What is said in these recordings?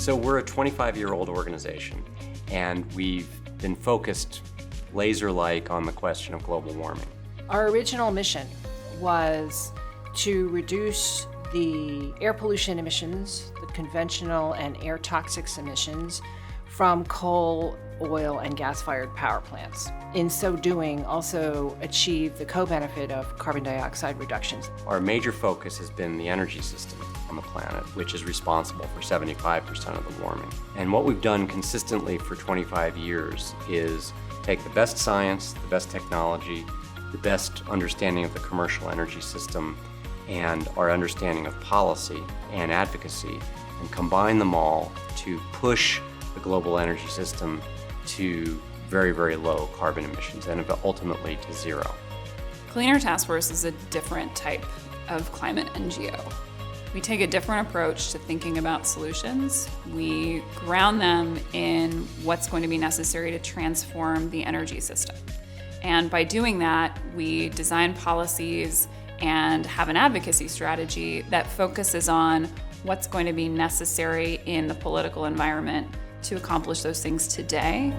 So we're a 25-year-old organization, and we've been focused laser-like on the question of global warming. Our original mission was to reduce the air pollution emissions, the conventional and air toxics emissions from coal, oil, and gas-fired power plants. In so doing, also achieve the co-benefit of carbon dioxide reductions. Our major focus has been the energy system on the planet, which is responsible for 75% of the warming. And what we've done consistently for 25 years is take the best science, the best technology, the best understanding of the commercial energy system, and our understanding of policy and advocacy, and combine them all to push the global energy system to very, very low carbon emissions and ultimately to zero. Clean Air Task Force is a different type of climate NGO. We take a different approach to thinking about solutions. We ground them in what's going to be necessary to transform the energy system. And by doing that, we design policies and have an advocacy strategy that focuses on what's going to be necessary in the political environment to accomplish those things today.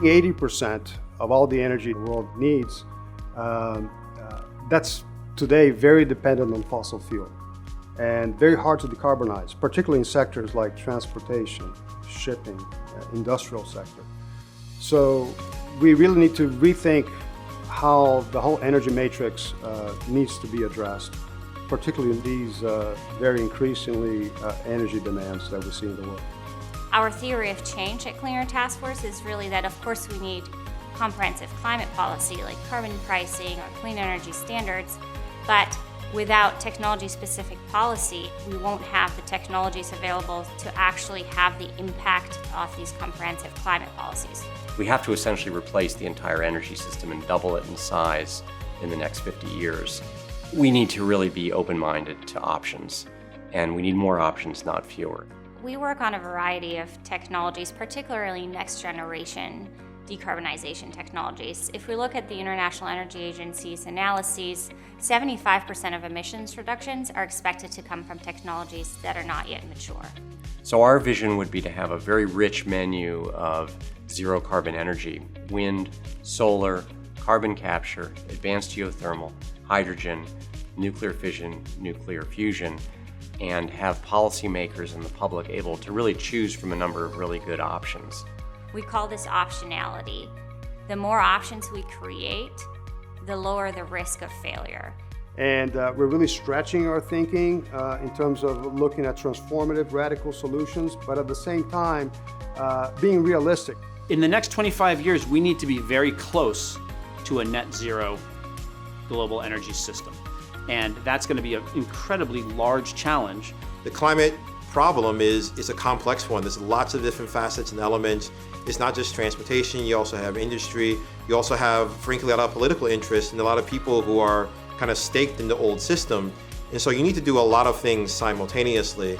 80% of all the energy the world needs, that's today very dependent on fossil fuel and very hard to decarbonize, particularly in sectors like transportation, shipping, industrial sector. So we really need to rethink how the whole energy matrix needs to be addressed, particularly in these very increasingly energy demands that we see in the world. Our theory of change at Clean Air Task Force is really that, of course, we need comprehensive climate policy like carbon pricing or clean energy standards, but without technology-specific policy, we won't have the technologies available to actually have the impact of these comprehensive climate policies. We have to essentially replace the entire energy system and double it in size in the next 50 years. We need to really be open-minded to options, and we need more options, not fewer. We work on a variety of technologies, particularly next-generation decarbonization technologies. If we look at the International Energy Agency's analyses, 75% of emissions reductions are expected to come from technologies that are not yet mature. So our vision would be to have a very rich menu of zero carbon energy: wind, solar, carbon capture, advanced geothermal, hydrogen, nuclear fission, nuclear fusion, and have policymakers and the public able to really choose from a number of really good options. We call this optionality. The more options we create, the lower the risk of failure. And we're really stretching our thinking in terms of looking at transformative, radical solutions, but at the same time, being realistic. In the next 25 years, we need to be very close to a net zero global energy system. And that's going to be an incredibly large challenge. The climate problem is a complex one. There's lots of different facets and elements. It's not just transportation, you also have industry, you also have, frankly, a lot of political interest and a lot of people who are kind of staked in the old system. And so you need to do a lot of things simultaneously.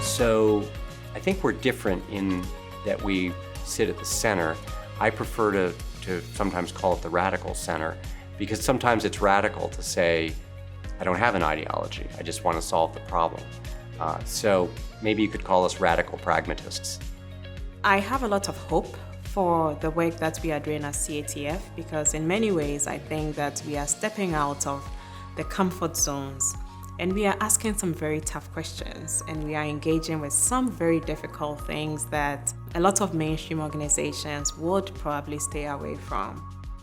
So I think we're different in that we sit at the center. I prefer to sometimes call it the radical center, because sometimes it's radical to say, I don't have an ideology, I just want to solve the problem. So maybe you could call us radical pragmatists. I have a lot of hope for the work that we are doing at CATF, because in many ways I think that we are stepping out of the comfort zones and we are asking some very tough questions, and we are engaging with some very difficult things that a lot of mainstream organizations would probably stay away from.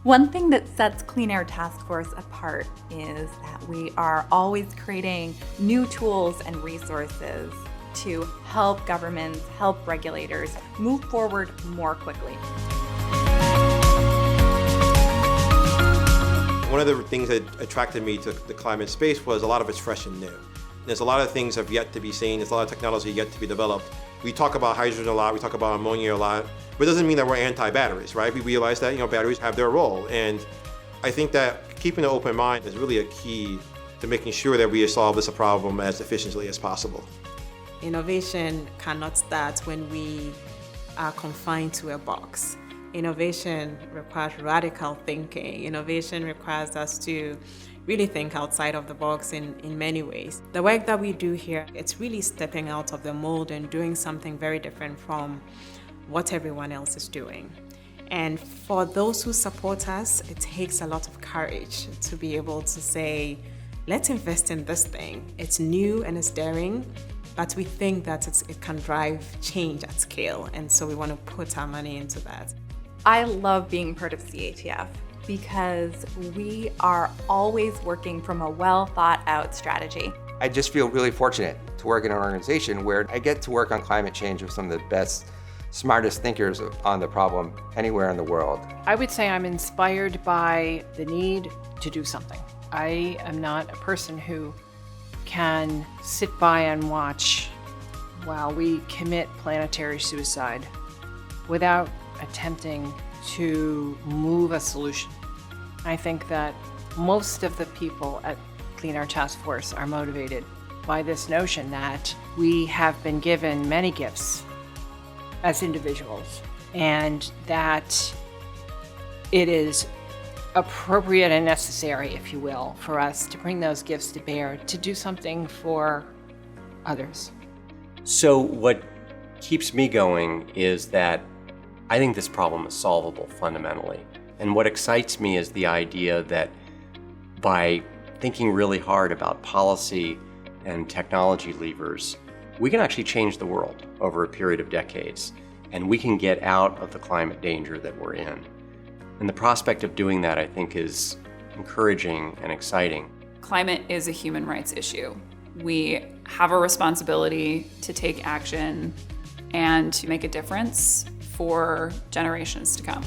One thing that sets Clean Air Task Force apart is that we are always creating new tools and resources to help governments, help regulators move forward more quickly. One of the things that attracted me to the climate space was a lot of it's fresh and new. There's a lot of things that have yet to be seen. There's a lot of technology yet to be developed. We talk about hydrogen a lot, we talk about ammonia a lot, but it doesn't mean that we're anti-batteries, right? We realize that, batteries have their role. And I think that keeping an open mind is really a key to making sure that we solve this problem as efficiently as possible. Innovation cannot start when we are confined to a box. Innovation requires radical thinking. Innovation requires us to really think outside of the box in many ways. The work that we do here, it's really stepping out of the mold and doing something very different from what everyone else is doing. And for those who support us, it takes a lot of courage to be able to say, let's invest in this thing. It's new and it's daring, but we think that it can drive change at scale. And so we want to put our money into that. I love being part of CATF because we are always working from a well thought out strategy. I just feel really fortunate to work in an organization where I get to work on climate change with some of the best, smartest thinkers on the problem anywhere in the world. I would say I'm inspired by the need to do something. I am not a person who can sit by and watch while we commit planetary suicide without attempting to move a solution. I think that most of the people at Clean Air Task Force are motivated by this notion that we have been given many gifts as individuals, and that it is appropriate and necessary, if you will, for us to bring those gifts to bear to do something for others. So what keeps me going is that I think this problem is solvable fundamentally. And what excites me is the idea that by thinking really hard about policy and technology levers, we can actually change the world over a period of decades, and we can get out of the climate danger that we're in. And the prospect of doing that, I think, is encouraging and exciting. Climate is a human rights issue. We have a responsibility to take action and to make a difference for generations to come.